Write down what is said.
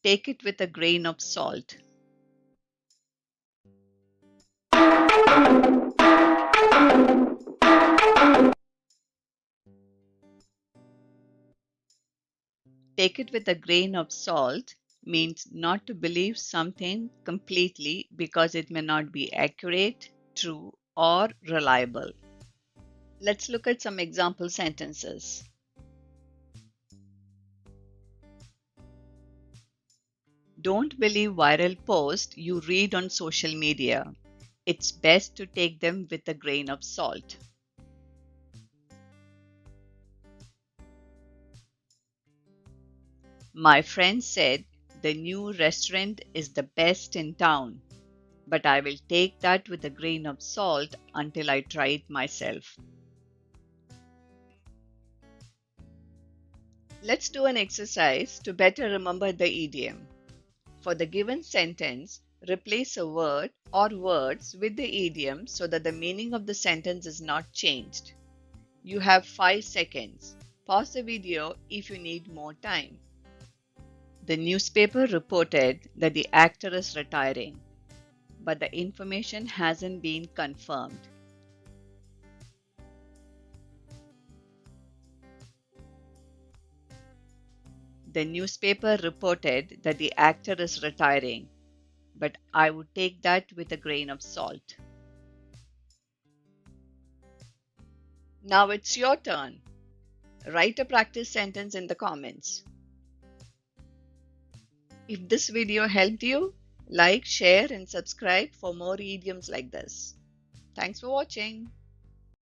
take it with a grain of salt. Take it with a grain of salt means not to believe something completely because it may not be accurate, true, or reliable. Let's look at some example sentences. Don't believe viral posts you read on social media. It's best to take them with a grain of salt. My friend said the new restaurant is the best in town, but I will take that with a grain of salt until I try it myself. Let's do an exercise to better remember the idiom. For the given sentence, replace a word or words with the idiom so that the meaning of the sentence is not changed. You have 5 seconds. Pause the video if you need more time. The newspaper reported that the actor is retiring, but the information hasn't been confirmed. The newspaper reported that the actor is retiring, but I would take that with a grain of salt. Now it's your turn. Write a practice sentence in the comments. If this video helped you, like, share, and subscribe for more idioms like this. Thanks for watching.